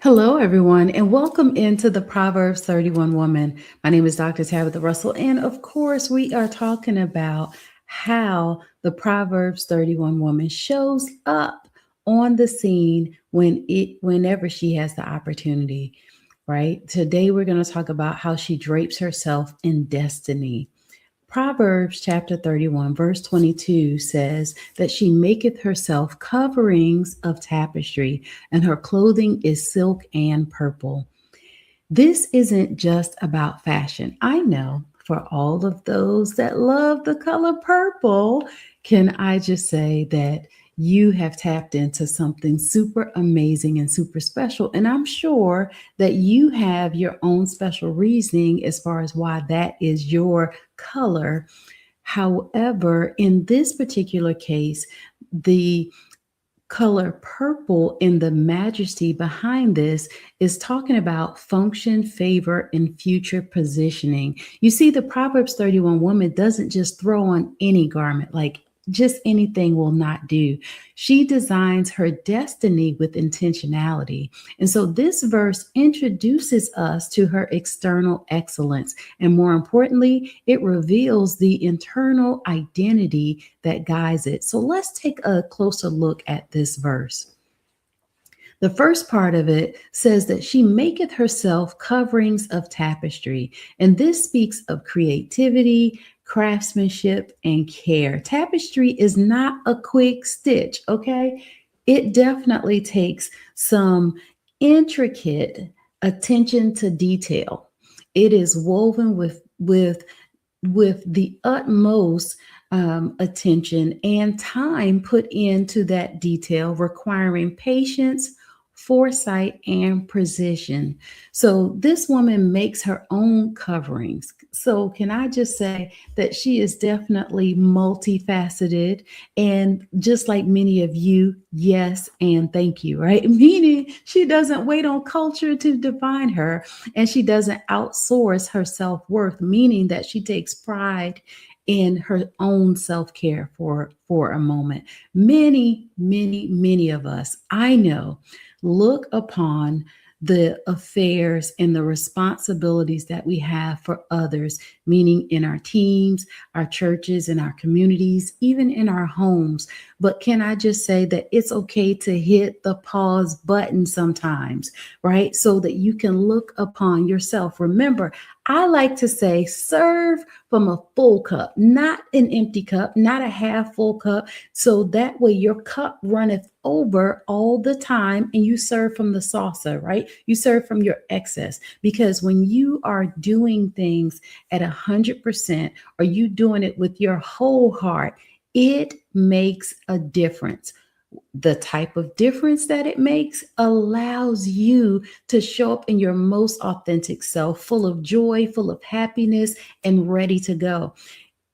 Hello, everyone, and welcome into the Proverbs 31 Woman. My name is Dr. Tabitha Russell, and of course, we are talking about how the Proverbs 31 Woman shows up on the scene whenever she has the opportunity. Right? Today, we're going to talk about how she drapes herself in destiny. Proverbs chapter 31, verse 22 says that she maketh herself coverings of tapestry, and her clothing is silk and purple. This isn't just about fashion. I know for all of those that love the color purple, can I just say that you have tapped into something super amazing and super special? And I'm sure that you have your own special reasoning as far as why that is your color. However, in this particular case, the color purple in the majesty behind this is talking about function, favor, and future positioning. You see, the Proverbs 31 woman doesn't just throw on any garment, like just anything will not do. She designs her destiny with intentionality. And so this verse introduces us to her external excellence. And more importantly, it reveals the internal identity that guides it. So let's take a closer look at this verse. The first part of it says that she maketh herself coverings of tapestry. And this speaks of creativity, craftsmanship, and care. Tapestry is not a quick stitch, okay? It definitely takes some intricate attention to detail. It is woven with the utmost attention and time put into that detail, requiring patience, foresight, and precision. So, this woman makes her own coverings. So, can I just say that she is definitely multifaceted? And just like many of you, yes, and thank you, right? Meaning she doesn't wait on culture to define her, and she doesn't outsource her self worth, meaning that she takes pride in her own self-care for a moment. Many of us, I know, look upon the affairs and the responsibilities that we have for others, meaning in our teams, our churches, in our communities, even in our homes. But can I just say that it's okay to hit the pause button sometimes, right? So that you can look upon yourself. Remember, I like to say, serve from a full cup, not an empty cup, not a half full cup. So that way your cup runneth over all the time and you serve from the saucer, right? You serve from your excess. Because when you are doing things at 100%, or you doing it with your whole heart, it makes a difference. The type of difference that it makes allows you to show up in your most authentic self, full of joy, full of happiness, and ready to go.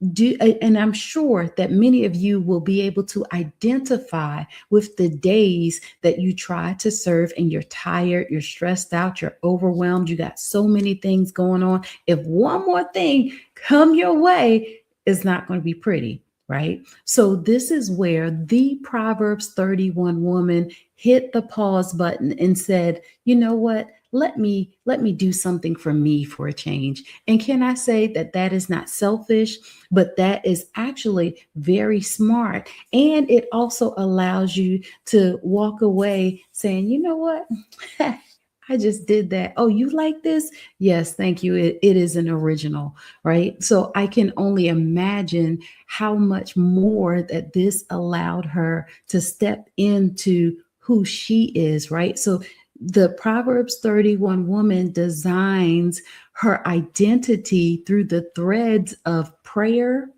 And I'm sure that many of you will be able to identify with the days that you try to serve and you're tired, you're stressed out, you're overwhelmed, you got so many things going on. If one more thing come your way, it's not going to be pretty, right? So this is where the Proverbs 31 woman hit the pause button and said, "You know what? Let me do something for me for a change." And can I say that that is not selfish, but that is actually very smart. And it also allows you to walk away saying, "You know what? I just did that. Oh, you like this? Yes, thank you. It is an original, right?" So I can only imagine how much more that this allowed her to step into who she is, right? So the Proverbs 31 woman designs her identity through the threads of prayer,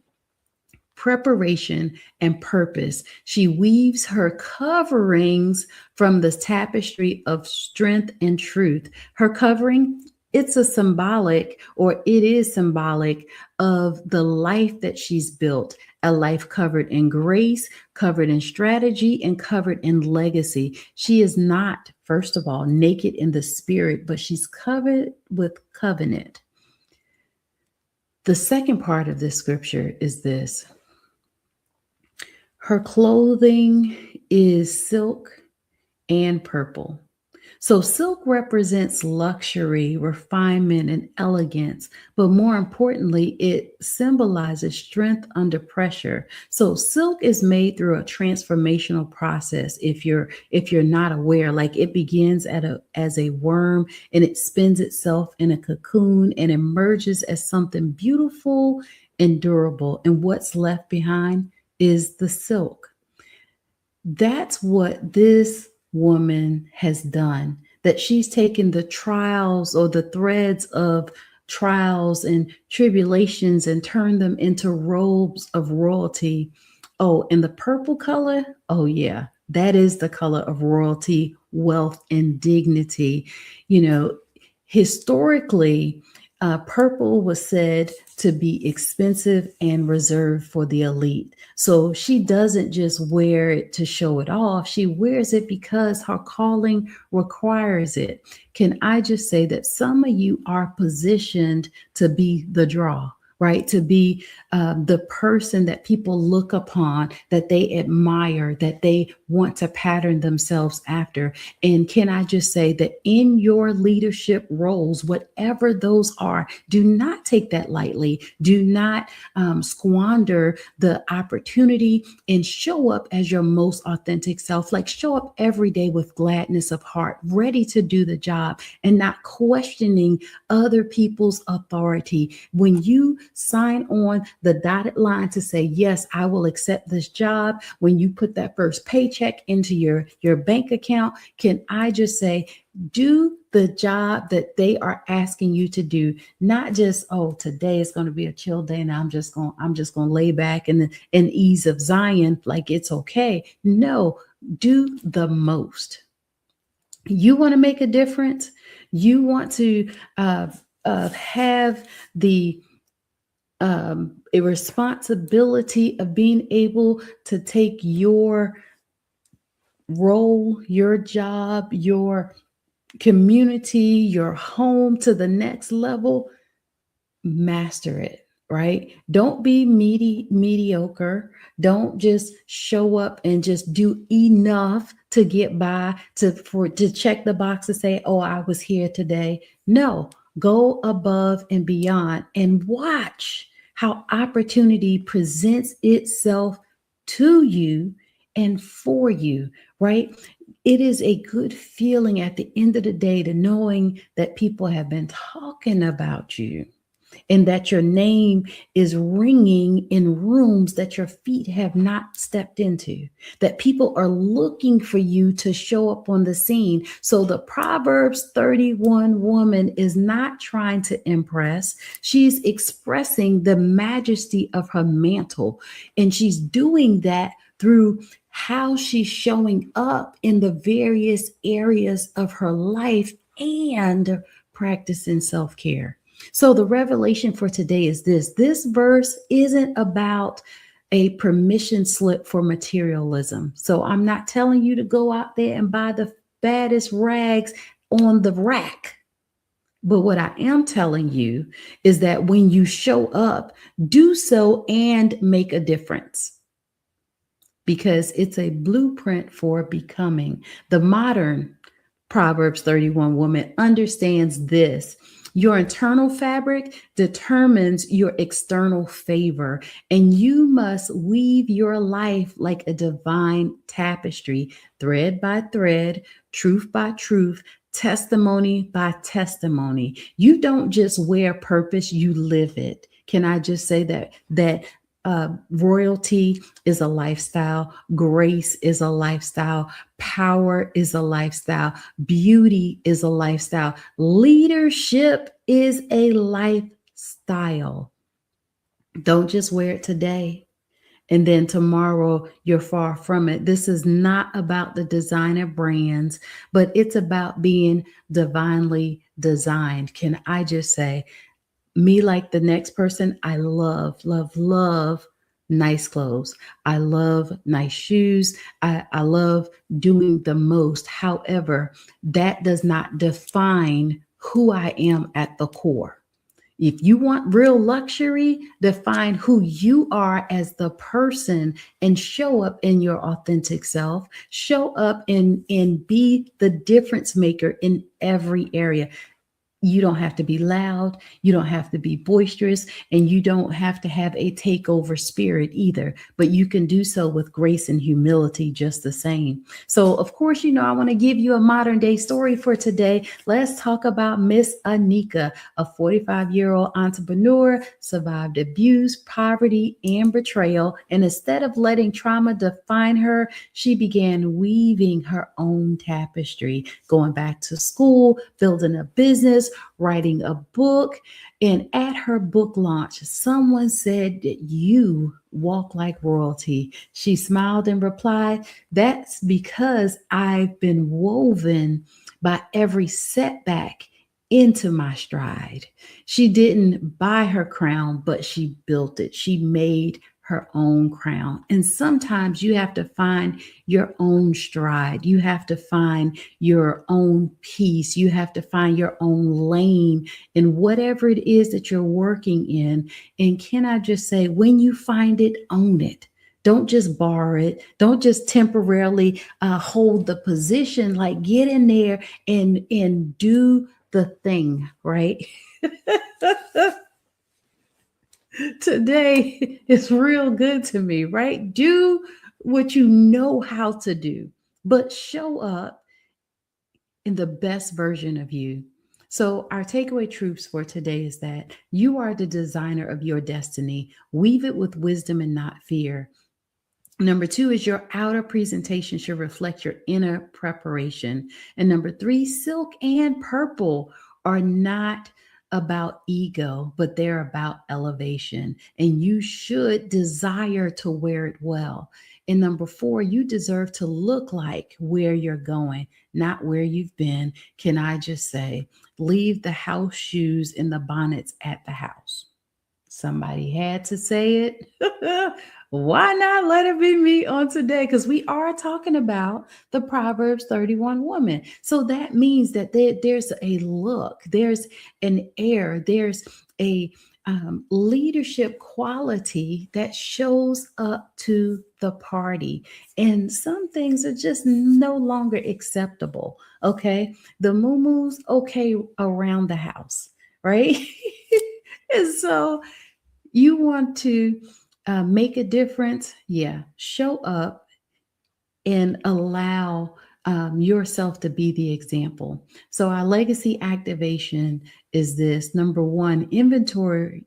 preparation, and purpose. She weaves her coverings from the tapestry of strength and truth. Her covering, it's a symbolic, or it is symbolic of the life that she's built, a life covered in grace, covered in strategy, and covered in legacy. She is not, first of all, naked in the spirit, but she's covered with covenant. The second part of this scripture is this: her clothing is silk and purple. So silk represents luxury, refinement, and elegance, but more importantly, it symbolizes strength under pressure. So silk is made through a transformational process. If you're not aware, like it begins as a worm and it spins itself in a cocoon and emerges as something beautiful and durable. And what's left behind is the silk. That's what this woman has done, that she's taken the trials or the threads of trials and tribulations and turned them into robes of royalty. Oh, and the purple color, oh yeah, that is the color of royalty, wealth, and dignity. You know, historically, purple was said to be expensive and reserved for the elite. So she doesn't just wear it to show it off. She wears it because her calling requires it. Can I just say that some of you are positioned to be the draw? Right? To be the person that people look upon, that they admire, that they want to pattern themselves after. And can I just say that in your leadership roles, whatever those are, do not take that lightly. Do not squander the opportunity and show up as your most authentic self. Like show up every day with gladness of heart, ready to do the job and not questioning other people's authority. When you sign on the dotted line to say, yes, I will accept this job, when you put that first paycheck into your bank account, can I just say, do the job that they are asking you to do, not just, oh, today is going to be a chill day and I'm just going to lay back in the ease of Zion, like it's okay. No, do the most. You want to make a difference. You want to have the a responsibility of being able to take your role, your job, your community, your home to the next level. Master it, right? Don't be mediocre. Don't just show up and just do enough to get by, to check the box to say, oh, I was here today. No, go above and beyond and watch how opportunity presents itself to you and for you, right? It is a good feeling at the end of the day to knowing that people have been talking about you and that your name is ringing in rooms that your feet have not stepped into, that people are looking for you to show up on the scene. So the Proverbs 31 woman is not trying to impress. She's expressing the majesty of her mantle, and she's doing that through how she's showing up in the various areas of her life and practicing self-care. So the revelation for today is this verse isn't about a permission slip for materialism. So I'm not telling you to go out there and buy the baddest rags on the rack. But what I am telling you is that when you show up, do so and make a difference, because it's a blueprint for becoming. The modern Proverbs 31 woman understands this. Your internal fabric determines your external favor, and you must weave your life like a divine tapestry, thread by thread, truth by truth, testimony by testimony. You don't just wear purpose, you live it. Can I just say that royalty is a lifestyle, grace is a lifestyle, power is a lifestyle, beauty is a lifestyle, leadership is a lifestyle. Don't just wear it today and then tomorrow you're far from it. This is not about the designer brands, but it's about being divinely designed. Can I just say, me like the next person, I love nice clothes. I love nice shoes. I love doing the most. However, that does not define who I am at the core. If you want real luxury, define who you are as the person and show up in your authentic self. Show up and be the difference maker in every area. You don't have to be loud, you don't have to be boisterous, and you don't have to have a takeover spirit either, but you can do so with grace and humility just the same. So, of course, I want to give you a modern day story for today. Let's talk about Miss Anika, a 45-year-old entrepreneur, survived abuse, poverty, and betrayal. And instead of letting trauma define her, she began weaving her own tapestry, going back to school, building a business, writing a book. And at her book launch, someone said that you walk like royalty. She smiled and replied, "That's because I've been woven by every setback into my stride." She didn't buy her crown, but she built it. She made her own crown. And sometimes you have to find your own stride. You have to find your own peace. You have to find your own lane in whatever it is that you're working in. And can I just say, when you find it, own it. Don't just borrow it. Don't just temporarily hold the position. Like, get in there and do the thing, right? Today is real good to me, right? Do what you know how to do, but show up in the best version of you. So, our takeaway truths for today is that you are the designer of your destiny. Weave it with wisdom and not fear. Number two is your outer presentation should reflect your inner preparation. And number three, silk and purple are not about ego, but they're about elevation. And you should desire to wear it well. And number four, you deserve to look like where you're going, not where you've been. Can I just say, leave the house shoes and the bonnets at the house? Somebody had to say it. Why not let it be me on today? Because we are talking about the Proverbs 31 woman. So that means that there's a look, there's an air, there's a leadership quality that shows up to the party. And some things are just no longer acceptable. Okay. The moo-moo's okay around the house, right? And so you want to make a difference? Yeah, show up and allow yourself to be the example. So our legacy activation is this. Number one, inventory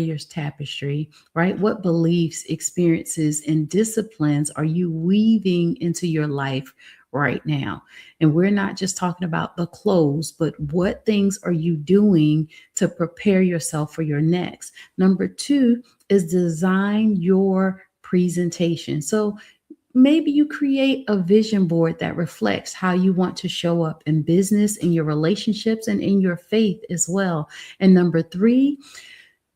your tapestry, right? What beliefs, experiences, and disciplines are you weaving into your life right now? And we're not just talking about the clothes, but what things are you doing to prepare yourself for your next? Number two is design your presentation. So maybe you create a vision board that reflects how you want to show up in business, in your relationships, and in your faith as well. And number three,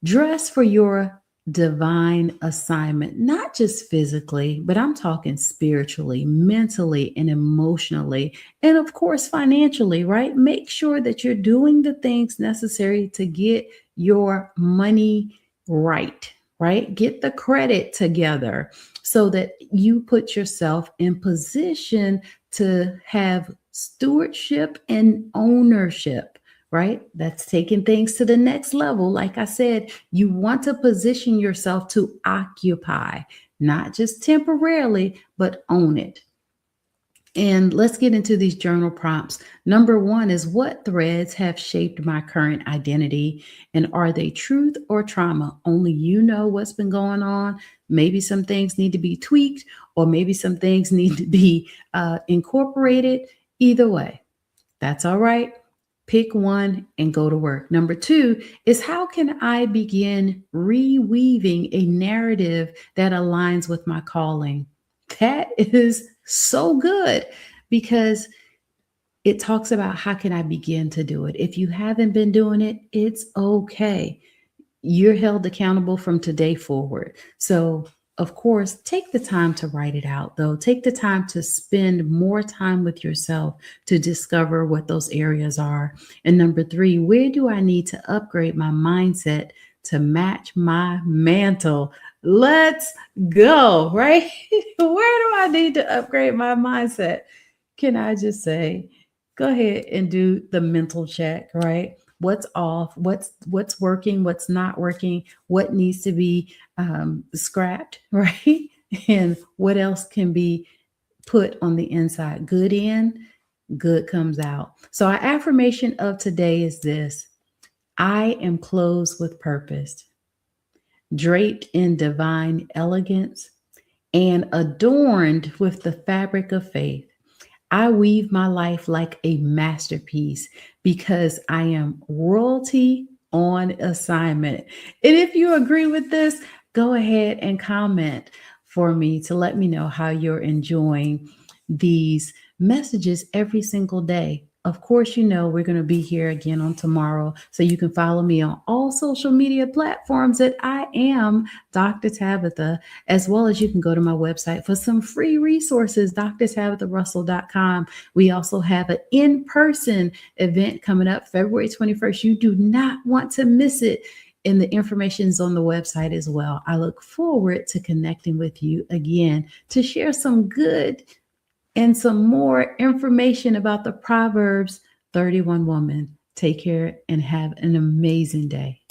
dress for your divine assignment, not just physically, but I'm talking spiritually, mentally, and emotionally, and of course, financially, right? Make sure that you're doing the things necessary to get your money right, right? Get the credit together so that you put yourself in position to have stewardship and ownership, right? That's taking things to the next level. Like I said, you want to position yourself to occupy, not just temporarily, but own it. And let's get into these journal prompts. Number one is, what threads have shaped my current identity? And are they truth or trauma? Only you know what's been going on. Maybe some things need to be tweaked, or maybe some things need to be incorporated. Either way, that's all right. Pick one and go to work. Number two is, how can I begin reweaving a narrative that aligns with my calling? That is so good, because it talks about how can I begin to do it. If you haven't been doing it, it's okay. You're held accountable from today forward. So Of course, take the time to write it out, though. Take the time to spend more time with yourself to discover what those areas are. And number three, where do I need to upgrade my mindset to match my mantle? Let's go, right? Where do I need to upgrade my mindset? Can I just say, go ahead and do the mental check, right? What's off? What's working? What's not working? What needs to be scrapped, right? And what else can be put on the inside? Good in, good comes out. So, our affirmation of today is this: I am clothed with purpose, draped in divine elegance, and adorned with the fabric of faith. I weave my life like a masterpiece because I am royalty on assignment. And if you agree with this, go ahead and comment for me to let me know how you're enjoying these messages every single day. Of course, you know we're going to be here again on tomorrow. So you can follow me on all social media platforms that I am Dr. Tabitha, as well as you can go to my website for some free resources, drtabitharussell.com. We also have an in-person event coming up February 21st. You do not want to miss it. And the information is on the website as well. I look forward to connecting with you again to share some good and some more information about the Proverbs 31 woman. Take care and have an amazing day.